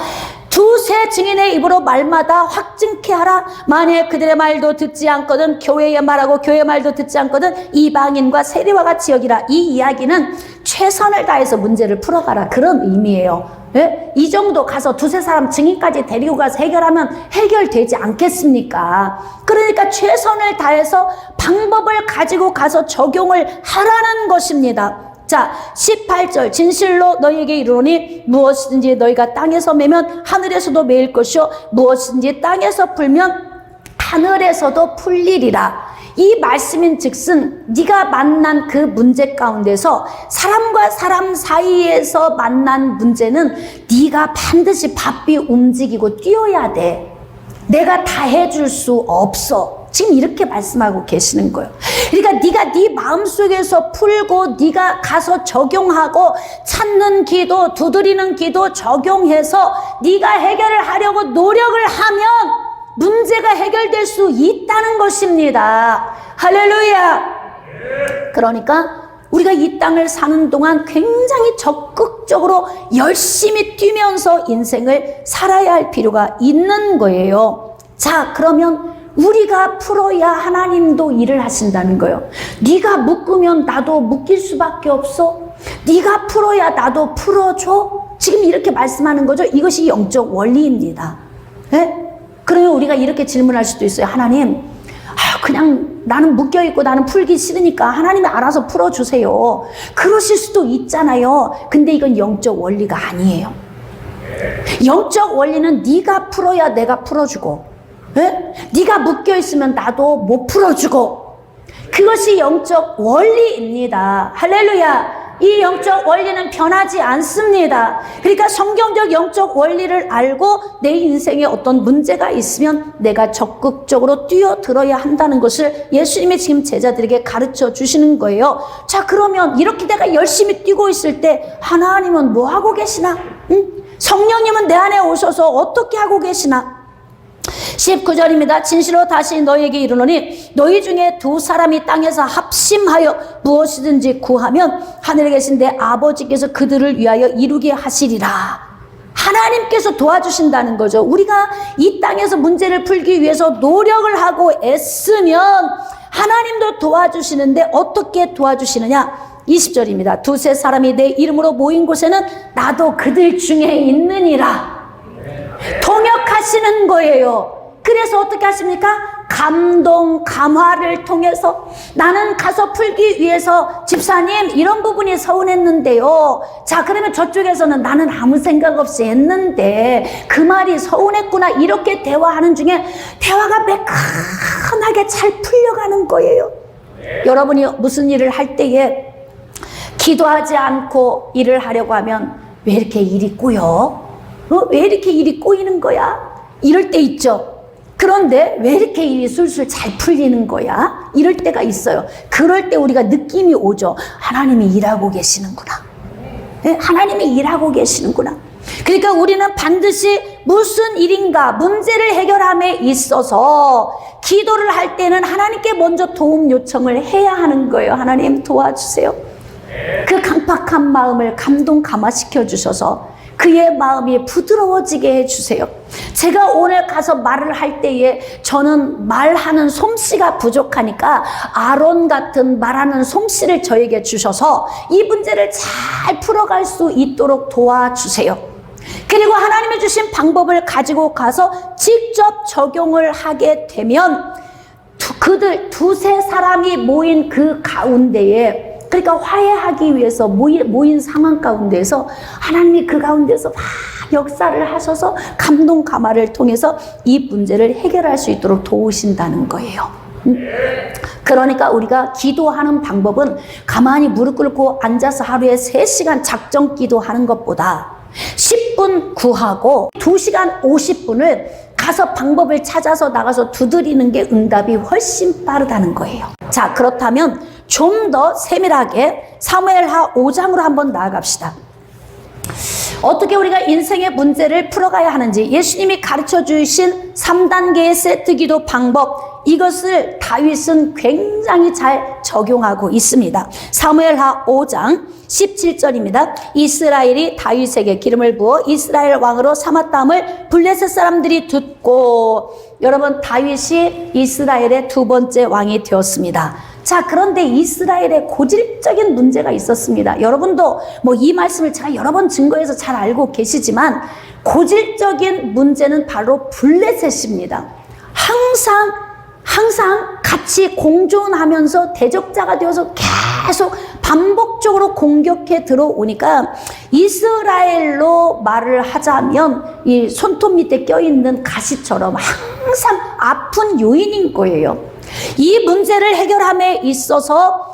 두세 증인의 입으로 말마다 확증케 하라. 만일 그들의 말도 듣지 않거든 교회의 말하고 교회의 말도 듣지 않거든 이방인과 세리와 같이 여기라. 이 이야기는 최선을 다해서 문제를 풀어가라 그런 의미예요. 예? 이 정도 가서 두세 사람 증인까지 데리고 가서 해결하면 해결되지 않겠습니까? 그러니까 최선을 다해서 방법을 가지고 가서 적용을 하라는 것입니다. 자, 18절 진실로 너희에게 이르노니 무엇이든지 너희가 땅에서 매면 하늘에서도 매일 것이요 무엇이든지 땅에서 풀면 하늘에서도 풀리리라. 이 말씀인 즉슨 네가 만난 그 문제 가운데서 사람과 사람 사이에서 만난 문제는 네가 반드시 바삐 움직이고 뛰어야 돼. 내가 다 해줄 수 없어. 지금 이렇게 말씀하고 계시는 거예요. 그러니까 네가 네 마음속에서 풀고 네가 가서 적용하고 찾는 기도, 두드리는 기도 적용해서 네가 해결을 하려고 노력을 하면 문제가 해결될 수 있다는 것입니다. 할렐루야. 그러니까 우리가 이 땅을 사는 동안 굉장히 적극적으로 열심히 뛰면서 인생을 살아야 할 필요가 있는 거예요. 자, 그러면 우리가 풀어야 하나님도 일을 하신다는 거예요. 네가 묶으면 나도 묶일 수밖에 없어. 네가 풀어야 나도 풀어줘. 지금 이렇게 말씀하는 거죠. 이것이 영적 원리입니다. 네? 그러면 우리가 이렇게 질문할 수도 있어요. 하나님, 그냥 나는 묶여있고 나는 풀기 싫으니까 하나님이 알아서 풀어주세요. 그러실 수도 있잖아요. 근데 이건 영적 원리가 아니에요. 영적 원리는 네가 풀어야 내가 풀어주고, 네? 네가 묶여있으면 나도 못 풀어주고, 그것이 영적 원리입니다. 할렐루야. 이 영적 원리는 변하지 않습니다. 그러니까 성경적 영적 원리를 알고 내 인생에 어떤 문제가 있으면 내가 적극적으로 뛰어들어야 한다는 것을 예수님이 지금 제자들에게 가르쳐 주시는 거예요. 자, 그러면 이렇게 내가 열심히 뛰고 있을 때 하나님은 뭐 하고 계시나? 응? 성령님은 내 안에 오셔서 어떻게 하고 계시나? 19절입니다. 진실로 다시 너희에게 이르노니 너희 중에 두 사람이 땅에서 합심하여 무엇이든지 구하면 하늘에 계신 내 아버지께서 그들을 위하여 이루게 하시리라. 하나님께서 도와주신다는 거죠. 우리가 이 땅에서 문제를 풀기 위해서 노력을 하고 애쓰면 하나님도 도와주시는데 어떻게 도와주시느냐? 20절입니다. 두세 사람이 내 이름으로 모인 곳에는 나도 그들 중에 있느니라. 통역하시는 거예요. 그래서 어떻게 하십니까? 감동, 감화를 통해서 나는 가서 풀기 위해서 집사님 이런 부분이 서운했는데요. 자, 그러면 저쪽에서는 나는 아무 생각 없이 했는데 그 말이 서운했구나. 이렇게 대화하는 중에 대화가 매끈하게 잘 풀려가는 거예요. 여러분이 무슨 일을 할 때에 기도하지 않고 일을 하려고 하면 왜 이렇게 일이 꼬여? 왜 이렇게 일이 꼬이는 거야? 이럴 때 있죠. 그런데 왜 이렇게 일이 술술 잘 풀리는 거야? 이럴 때가 있어요. 그럴 때 우리가 느낌이 오죠. 하나님이 일하고 계시는구나. 네? 하나님이 일하고 계시는구나. 그러니까 우리는 반드시 무슨 일인가 문제를 해결함에 있어서 기도를 할 때는 하나님께 먼저 도움 요청을 해야 하는 거예요. 하나님 도와주세요. 그 강팍한 마음을 감동 감화시켜 주셔서 그의 마음이 부드러워지게 해주세요. 제가 오늘 가서 말을 할 때에 저는 말하는 솜씨가 부족하니까 아론 같은 말하는 솜씨를 저에게 주셔서 이 문제를 잘 풀어갈 수 있도록 도와주세요. 그리고 하나님이 주신 방법을 가지고 가서 직접 적용을 하게 되면 그들 두세 사람이 모인 그 가운데에 그러니까 화해하기 위해서 모인 상황 가운데서 하나님이 그 가운데서 막 역사를 하셔서 감동 감화를 통해서 이 문제를 해결할 수 있도록 도우신다는 거예요. 그러니까 우리가 기도하는 방법은 가만히 무릎 꿇고 앉아서 하루에 3시간 작정 기도하는 것보다 10분 구하고 2시간 50분을 가서 방법을 찾아서 나가서 두드리는 게 응답이 훨씬 빠르다는 거예요. 자, 그렇다면 좀 더 세밀하게 사무엘하 5장으로 한번 나아갑시다. 어떻게 우리가 인생의 문제를 풀어가야 하는지 예수님이 가르쳐 주신 3단계의 세트 기도 방법, 이것을 다윗은 굉장히 잘 적용하고 있습니다. 사무엘하 5장 17절입니다. 이스라엘이 다윗에게 기름을 부어 이스라엘 왕으로 삼았다함을 블레셋 사람들이 듣고, 여러분 다윗이 이스라엘의 2번째 왕이 되었습니다. 자, 그런데 이스라엘에 고질적인 문제가 있었습니다. 여러분도 뭐 이 말씀을 제가 여러 번 증거해서 잘 알고 계시지만 고질적인 문제는 바로 블레셋입니다. 항상 같이 공존하면서 대적자가 되어서 계속 반복적으로 공격해 들어오니까 이스라엘로 말을 하자면 이 손톱 밑에 껴있는 가시처럼 항상 아픈 요인인 거예요. 이 문제를 해결함에 있어서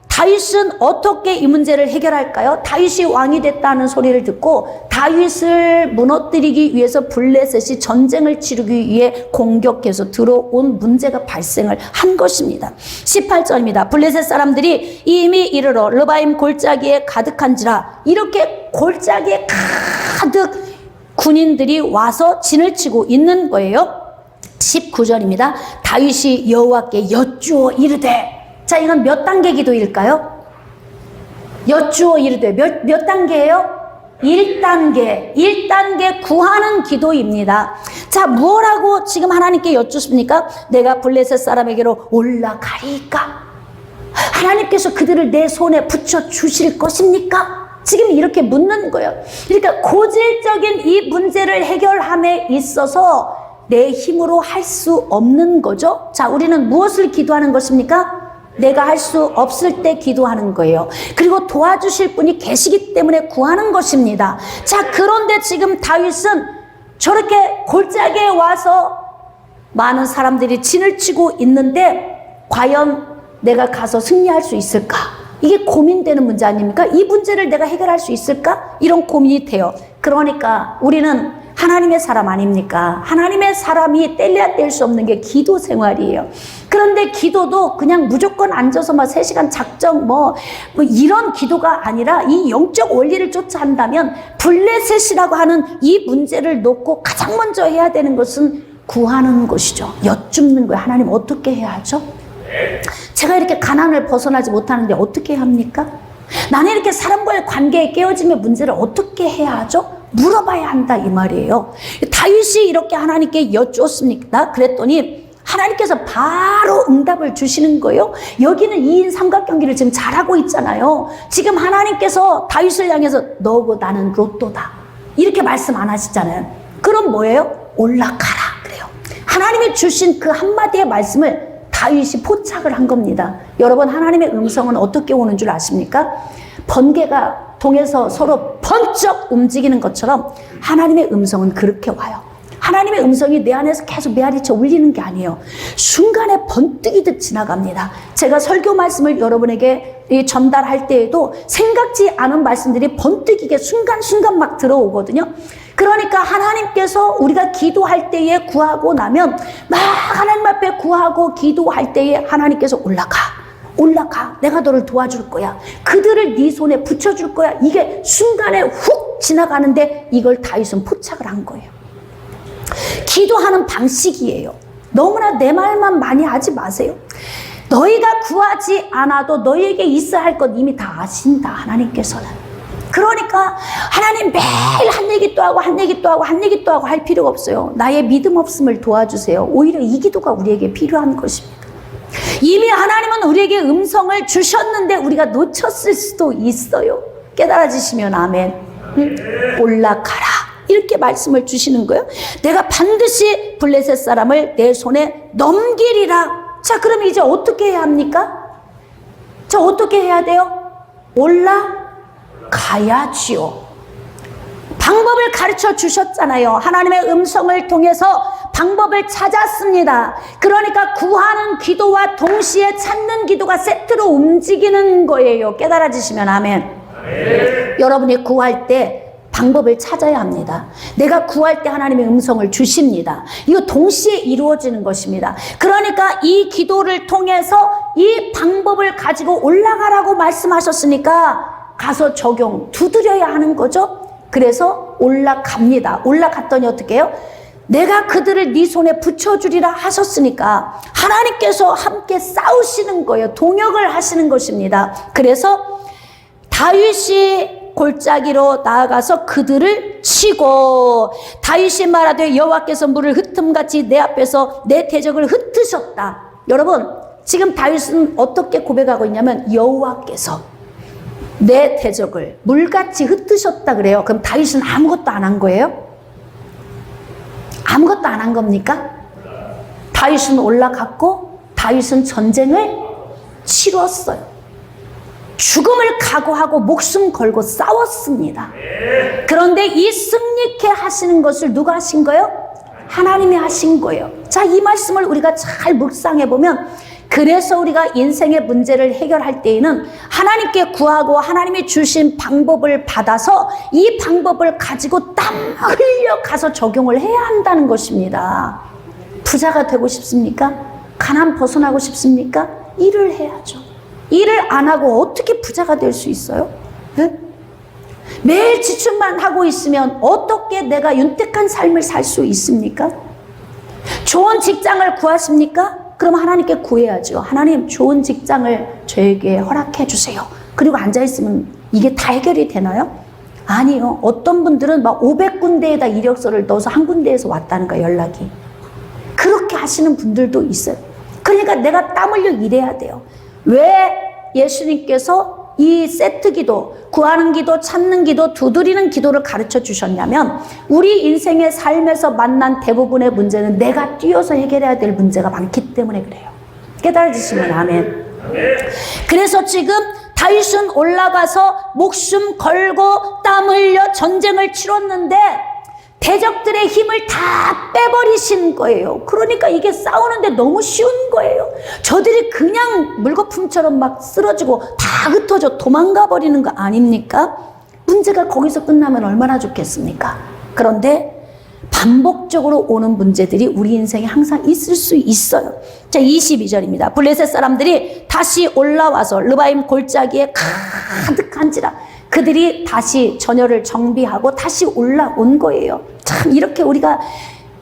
다윗은 어떻게 이 문제를 해결할까요? 다윗이 왕이 됐다는 소리를 듣고 다윗을 무너뜨리기 위해서 블레셋이 전쟁을 치르기 위해 공격해서 들어온 문제가 발생을 한 것입니다. 18절입니다. 블레셋 사람들이 이미 이르러 르바임 골짜기에 가득한지라. 이렇게 골짜기에 가득 군인들이 와서 진을 치고 있는 거예요. 19절입니다. 다윗이 여호와께 여쭈어 이르되. 자, 이건 몇 단계 기도일까요? 여쭈어 이르되 몇 단계예요? 1단계. 1단계 구하는 기도입니다. 자, 무엇라고 지금 하나님께 여쭙습니까? 내가 블레셋 사람에게로 올라가리까? 하나님께서 그들을 내 손에 붙여 주실 것입니까? 지금 이렇게 묻는 거예요. 그러니까 고질적인 이 문제를 해결함에 있어서 내 힘으로 할 수 없는 거죠. 자, 우리는 무엇을 기도하는 것입니까? 내가 할 수 없을 때 기도하는 거예요. 그리고 도와주실 분이 계시기 때문에 구하는 것입니다. 자, 그런데 지금 다윗은 저렇게 골짜기에 와서 많은 사람들이 진을 치고 있는데 과연 내가 가서 승리할 수 있을까? 이게 고민되는 문제 아닙니까? 이 문제를 내가 해결할 수 있을까? 이런 고민이 돼요. 그러니까 우리는 하나님의 사람 아닙니까? 하나님의 사람이 뗄래야 뗄 수 없는 게 기도 생활이에요. 그런데 기도도 그냥 무조건 앉아서 막 3시간 작정 뭐 이런 기도가 아니라 이 영적 원리를 쫓아 한다면 블레셋이라고 하는 이 문제를 놓고 가장 먼저 해야 되는 것은 구하는 것이죠. 여쭙는 거예요. 하나님 어떻게 해야 하죠? 제가 이렇게 가난을 벗어나지 못하는데 어떻게 합니까? 나는 이렇게 사람과의 관계에 깨어짐의 문제를 어떻게 해야 하죠? 물어봐야 한다 이 말이에요. 다윗이 이렇게 하나님께 여쭈었습니다. 그랬더니 하나님께서 바로 응답을 주시는 거예요. 여기는 2인 삼각경기를 지금 잘하고 있잖아요. 지금 하나님께서 다윗을 향해서 너고 나는 로또다 이렇게 말씀 안 하시잖아요. 그럼 뭐예요? 올라가라 그래요. 하나님이 주신 그 한마디의 말씀을 다윗이 포착을 한 겁니다. 여러분, 하나님의 음성은 어떻게 오는 줄 아십니까? 번개가 동에서 서로 번쩍 움직이는 것처럼 하나님의 음성은 그렇게 와요. 하나님의 음성이 내 안에서 계속 메아리쳐 울리는 게 아니에요. 순간에 번뜩이듯 지나갑니다. 제가 설교 말씀을 여러분에게 전달할 때에도 생각지 않은 말씀들이 번뜩이게 순간순간 막 들어오거든요. 그러니까 하나님께서 우리가 기도할 때에 구하고 나면 막 하나님 앞에 구하고 기도할 때에 하나님께서 올라가 내가 너를 도와줄 거야. 그들을 네 손에 붙여줄 거야. 이게 순간에 훅 지나가는데 이걸 다윗은 포착을 한 거예요. 기도하는 방식이에요. 너무나 내 말만 많이 하지 마세요. 너희가 구하지 않아도 너희에게 있어야 할 것 이미 다 아신다 하나님께서는. 그러니까 하나님 매일 한 얘기 또 하고 한 얘기 또 하고 한 얘기 또 하고 할 필요가 없어요. 나의 믿음 없음을 도와주세요. 오히려 이 기도가 우리에게 필요한 것입니다. 이미 하나님은 우리에게 음성을 주셨는데 우리가 놓쳤을 수도 있어요. 깨달아지시면 아멘. 올라가라 이렇게 말씀을 주시는 거예요. 내가 반드시 블레셋 사람을 내 손에 넘기리라. 자, 그럼 이제 어떻게 해야 합니까? 자, 어떻게 해야 돼요? 올라가야지요. 방법을 가르쳐 주셨잖아요. 하나님의 음성을 통해서 방법을 찾았습니다. 그러니까 구하는 기도와 동시에 찾는 기도가 세트로 움직이는 거예요. 깨달아지시면 아멘. 여러분이 구할 때 방법을 찾아야 합니다. 내가 구할 때 하나님의 음성을 주십니다. 이거 동시에 이루어지는 것입니다. 그러니까 이 기도를 통해서 이 방법을 가지고 올라가라고 말씀하셨으니까 가서 적용, 두드려야 하는 거죠. 그래서 올라갑니다. 올라갔더니 어떻게 해요? 내가 그들을 네 손에 붙여주리라 하셨으니까 하나님께서 함께 싸우시는 거예요. 동역을 하시는 것입니다. 그래서 다윗이 골짜기로 나아가서 그들을 치고 다윗이 말하되 여호와께서 물을 흩음같이 내 앞에서 내 대적을 흩으셨다. 여러분, 지금 다윗은 어떻게 고백하고 있냐면 여호와께서 내 대적을 물같이 흩으셨다 그래요. 그럼 다윗은 아무것도 안 한 거예요? 아무것도 안 한 겁니까? 다윗은 올라갔고 다윗은 전쟁을 치렀어요. 죽음을 각오하고 목숨 걸고 싸웠습니다. 그런데 이 승리케 하시는 것을 누가 하신 거예요? 하나님이 하신 거예요. 자, 이 말씀을 우리가 잘 묵상해 보면, 그래서 우리가 인생의 문제를 해결할 때에는 하나님께 구하고 하나님이 주신 방법을 받아서 이 방법을 가지고 땀 흘려 가서 적용을 해야 한다는 것입니다. 부자가 되고 싶습니까? 가난 벗어나고 싶습니까? 일을 해야죠. 일을 안 하고 어떻게 부자가 될 수 있어요? 네? 매일 지출만 하고 있으면 어떻게 내가 윤택한 삶을 살 수 있습니까? 좋은 직장을 구하십니까? 그럼 하나님께 구해야죠. 하나님, 좋은 직장을 저에게 허락해 주세요. 그리고 앉아있으면 이게 다 해결이 되나요? 아니요. 어떤 분들은 막 500군데에다 이력서를 넣어서 한 군데에서 왔다는 거예요, 연락이. 그렇게 하시는 분들도 있어요. 그러니까 내가 땀 흘려 일해야 돼요. 왜 예수님께서 이 세트 기도, 구하는 기도, 찾는 기도, 두드리는 기도를 가르쳐 주셨냐면, 우리 인생의 삶에서 만난 대부분의 문제는 내가 뛰어서 해결해야 될 문제가 많기 때문에 그래요. 깨달아지시면 아멘. 그래서 지금 다윗은 올라가서 목숨 걸고 땀 흘려 전쟁을 치렀는데 대적들의 힘을 다 빼버리신 거예요. 그러니까 이게 싸우는데 너무 쉬운 거예요. 저들이 그냥 물거품처럼 막 쓰러지고 다 흩어져 도망가 버리는 거 아닙니까? 문제가 거기서 끝나면 얼마나 좋겠습니까? 그런데 반복적으로 오는 문제들이 우리 인생에 항상 있을 수 있어요. 자, 22절입니다. 블레셋 사람들이 다시 올라와서 르바임 골짜기에 가득한지라 그들이 다시 전열을 정비하고 다시 올라온 거예요. 참, 이렇게 우리가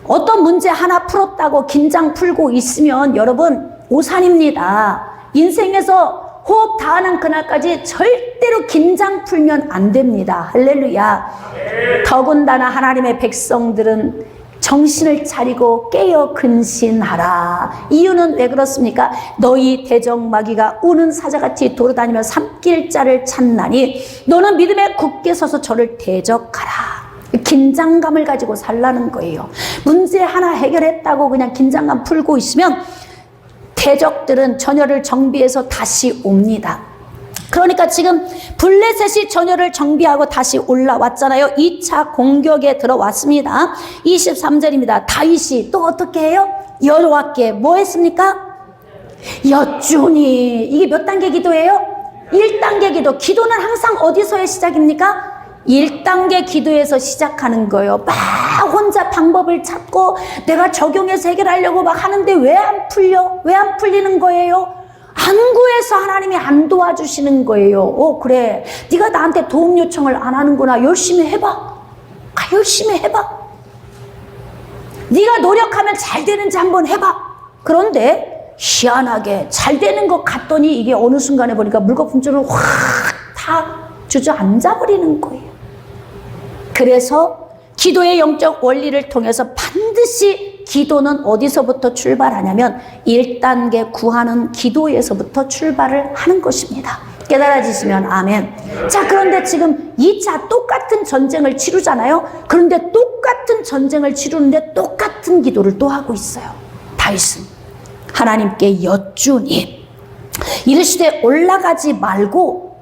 어떤 문제 하나 풀었다고 긴장 풀고 있으면 여러분 오산입니다. 인생에서 호흡 다하는 그날까지 절대로 긴장 풀면 안 됩니다. 할렐루야. 더군다나 하나님의 백성들은 정신을 차리고 깨어 근신하라. 이유는 왜 그렇습니까? 너희 대적마귀가 우는 사자같이 돌아다니며 삼킬자를 찾나니 너는 믿음에 굳게 서서 저를 대적하라. 긴장감을 가지고 살라는 거예요. 문제 하나 해결했다고 그냥 긴장감 풀고 있으면 대적들은 전열을 정비해서 다시 옵니다. 그러니까 지금 블레셋이 전열을 정비하고 다시 올라왔잖아요. 2차 공격에 들어왔습니다. 23절입니다. 다윗이 또 어떻게 해요? 여호와께 뭐 했습니까? 여쭈니. 이게 몇 단계 기도예요? 1단계 기도. 기도는 항상 어디서의 시작입니까? 1단계 기도에서 시작하는 거예요. 막 혼자 방법을 찾고 내가 적용해서 해결하려고 막 하는데 왜 안 풀려? 왜 안 풀리는 거예요? 안 구해서 하나님이 안 도와주시는 거예요. 그래, 네가 나한테 도움 요청을 안 하는구나. 열심히 해봐. 열심히 해봐. 네가 노력하면 잘 되는지 한번 해봐. 그런데 희한하게 잘 되는 것 같더니 이게 어느 순간에 보니까 물거품처럼 확 다 주저앉아 버리는 거예요. 그래서 기도의 영적 원리를 통해서 반드시 기도는 어디서부터 출발하냐면 1단계 구하는 기도에서부터 출발을 하는 것입니다. 깨달아지시면 아멘. 자, 그런데 지금 2차 똑같은 전쟁을 치르잖아요. 그런데 똑같은 전쟁을 치르는데 똑같은 기도를 또 하고 있어요. 다윗은 하나님께 여쭈니 이르시되 올라가지 말고,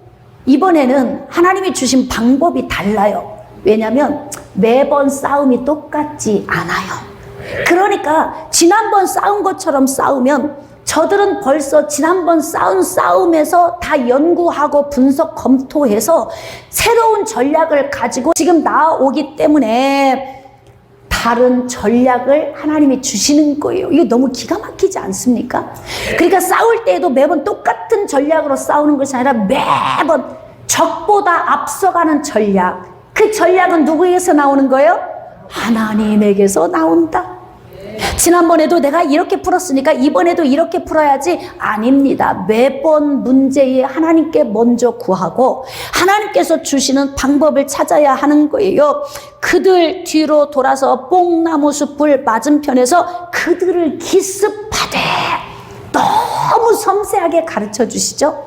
이번에는 하나님이 주신 방법이 달라요. 왜냐하면 매번 싸움이 똑같지 않아요. 그러니까 지난번 싸운 것처럼 싸우면 저들은 벌써 지난번 싸운 싸움에서 다 연구하고 분석 검토해서 새로운 전략을 가지고 지금 나오기 때문에 다른 전략을 하나님이 주시는 거예요. 이게 너무 기가 막히지 않습니까? 그러니까 싸울 때에도 매번 똑같은 전략으로 싸우는 것이 아니라 매번 적보다 앞서가는 전략. 그 전략은 누구에게서 나오는 거예요? 하나님에게서 나온다. 지난번에도 내가 이렇게 풀었으니까 이번에도 이렇게 풀어야지. 아닙니다. 매번 문제에 하나님께 먼저 구하고 하나님께서 주시는 방법을 찾아야 하는 거예요. 그들 뒤로 돌아서 뽕나무 숲을 맞은편에서 그들을 기습하되, 너무 섬세하게 가르쳐 주시죠.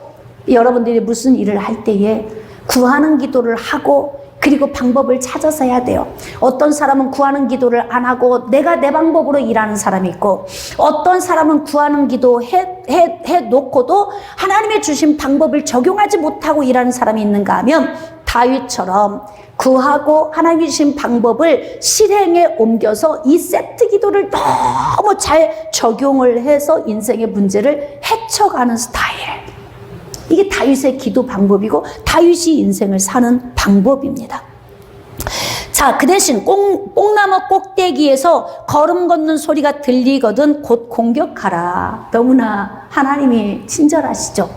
여러분들이 무슨 일을 할 때에 구하는 기도를 하고 그리고 방법을 찾아서 해야 돼요. 어떤 사람은 구하는 기도를 안 하고 내가 내 방법으로 일하는 사람이 있고, 어떤 사람은 구하는 기도 해 놓고도 하나님의 주신 방법을 적용하지 못하고 일하는 사람이 있는가 하면 다윗처럼 구하고 하나님이 주신 방법을 실행에 옮겨서 이 세트 기도를 너무 잘 적용을 해서 인생의 문제를 헤쳐가는 스타일. 이게 다윗의 기도 방법이고 다윗이 인생을 사는 방법입니다. 자, 그 대신 뽕나무 꼭대기에서 걸음 걷는 소리가 들리거든 곧 공격하라. 너무나 하나님이 친절하시죠.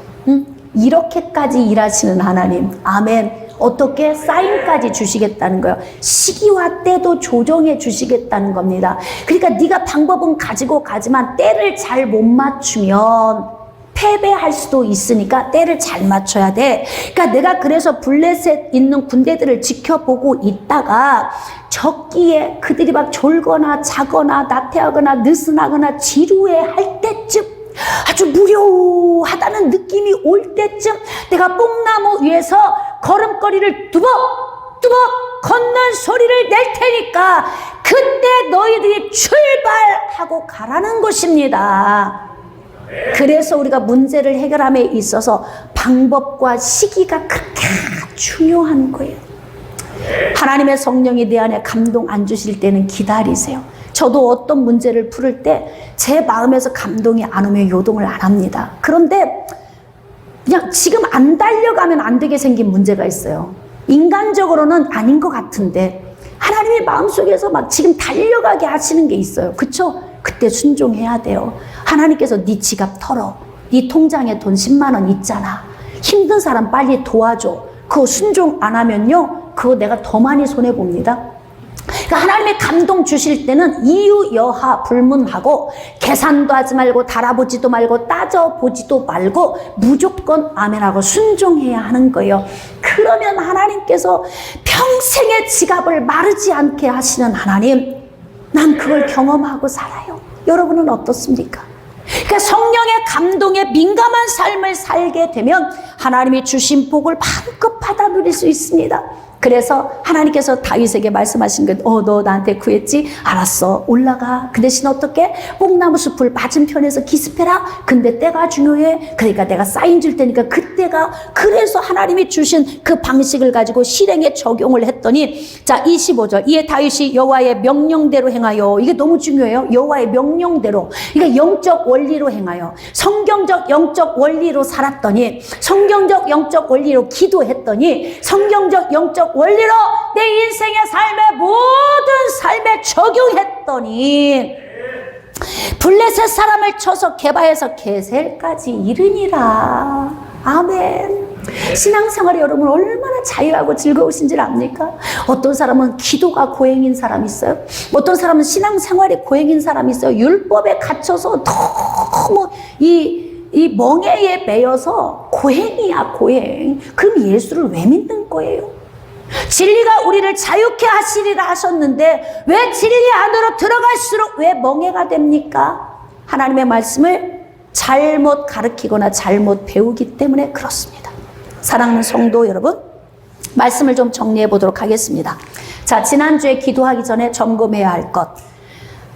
이렇게까지 일하시는 하나님. 아멘. 어떻게 사인까지 주시겠다는 거예요. 시기와 때도 조정해 주시겠다는 겁니다. 그러니까 네가 방법은 가지고 가지만 때를 잘 못 맞추면 패배할 수도 있으니까 때를 잘 맞춰야 돼. 그러니까 내가 그래서 블레셋 있는 군대들을 지켜보고 있다가 적기에 그들이 막 졸거나 자거나 나태하거나 느슨하거나 지루해할 때쯤, 아주 무료하다는 느낌이 올 때쯤 내가 뽕나무 위에서 걸음걸이를 뚜벅뚜벅 걷는 소리를 낼 테니까 그때 너희들이 출발하고 가라는 것입니다. 그래서 우리가 문제를 해결함에 있어서 방법과 시기가 그렇게 중요한 거예요. 하나님의 성령이 내 안에 감동 안 주실 때는 기다리세요. 저도 어떤 문제를 풀을 때 제 마음에서 감동이 안 오면 요동을 안 합니다. 그런데 그냥 지금 안 달려가면 안 되게 생긴 문제가 있어요. 인간적으로는 아닌 것 같은데 하나님의 마음속에서 막 지금 달려가게 하시는 게 있어요. 그쵸? 그때 순종해야 돼요. 하나님께서 네 지갑 털어. 네 통장에 돈 10만 원 있잖아. 힘든 사람 빨리 도와줘. 그거 순종 안 하면요, 그거 내가 더 많이 손해봅니다. 그러니까 하나님의 감동 주실 때는 이유 여하 불문하고 계산도 하지 말고 달아보지도 말고 따져보지도 말고 무조건 아멘하고 순종해야 하는 거예요. 그러면 하나님께서 평생의 지갑을 마르지 않게 하시는 하나님, 난 그걸 경험하고 살아요. 여러분은 어떻습니까? 그러니까 성령의 감동에 민감한 삶을 살게 되면 하나님이 주신 복을 마음껏 받아 누릴 수 있습니다. 그래서 하나님께서 다윗에게 말씀하신 게, 너 나한테 구했지? 알았어, 올라가. 그 대신 어떻게? 뽕나무 숲을 맞은편에서 기습해라. 근데 때가 중요해. 그러니까 내가 사인 줄 테니까 그때가. 그래서 하나님이 주신 그 방식을 가지고 실행에 적용을 했더니, 자, 25절. 이에 다윗이 여호와의 명령대로 행하여. 이게 너무 중요해요. 여호와의 명령대로. 그러니까 영적 원리로 행하여. 성경적 영적 원리로 살았더니, 성경적 영적 원리로 기도했더니, 성경적 영적 원리로 내 인생의 삶의 모든 삶에 적용했더니 블레셋 사람을 쳐서 게바에서 게셀까지 이르니라. 아멘. 신앙생활이 여러분 얼마나 자유하고 즐거우신 줄 압니까? 어떤 사람은 기도가 고행인 사람이 있어요. 어떤 사람은 신앙생활이 고행인 사람이 있어요. 율법에 갇혀서 너무 이 멍에에 매여서 고행이야, 고행. 그럼 예수를 왜 믿는 거예요? 진리가 우리를 자유케 하시리라 하셨는데 왜 진리 안으로 들어갈수록 왜 멍해가 됩니까? 하나님의 말씀을 잘못 가르치거나 잘못 배우기 때문에 그렇습니다. 사랑하는 성도 여러분, 말씀을 좀 정리해 보도록 하겠습니다. 자, 지난주에 기도하기 전에 점검해야 할 것.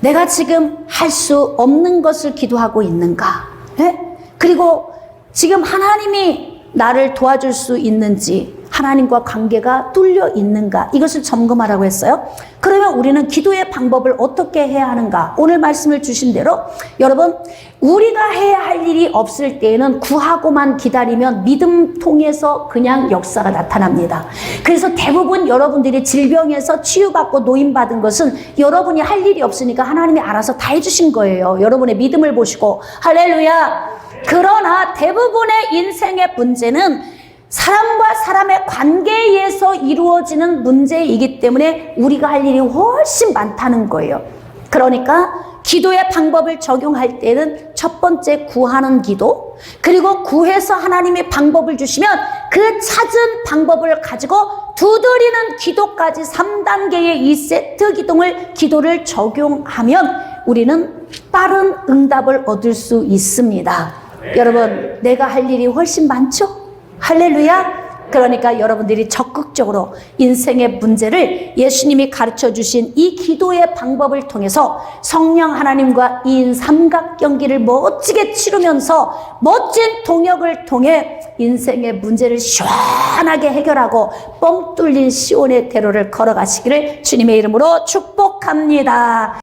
내가 지금 할 수 없는 것을 기도하고 있는가? 네? 그리고 지금 하나님이 나를 도와줄 수 있는지, 하나님과 관계가 뚫려 있는가, 이것을 점검하라고 했어요. 그러면 우리는 기도의 방법을 어떻게 해야 하는가? 오늘 말씀을 주신 대로 여러분, 우리가 해야 할 일이 없을 때에는 구하고만 기다리면 믿음 통해서 그냥 역사가 나타납니다. 그래서 대부분 여러분들이 질병에서 치유받고 노인받은 것은 여러분이 할 일이 없으니까 하나님이 알아서 다 해주신 거예요. 여러분의 믿음을 보시고. 할렐루야. 그러나 대부분의 인생의 문제는 사람과 사람의 관계에서 이루어지는 문제이기 때문에 우리가 할 일이 훨씬 많다는 거예요. 그러니까 기도의 방법을 적용할 때는 첫 번째 구하는 기도, 그리고 구해서 하나님이 방법을 주시면 그 찾은 방법을 가지고 두드리는 기도까지 3단계의 이 세트 기도를 적용하면 우리는 빠른 응답을 얻을 수 있습니다. 여러분, 내가 할 일이 훨씬 많죠? 할렐루야. 그러니까 여러분들이 적극적으로 인생의 문제를 예수님이 가르쳐 주신 이 기도의 방법을 통해서 성령 하나님과 2인 삼각 경기를 멋지게 치르면서 멋진 동역을 통해 인생의 문제를 시원하게 해결하고 뻥 뚫린 시온의 대로를 걸어가시기를 주님의 이름으로 축복합니다.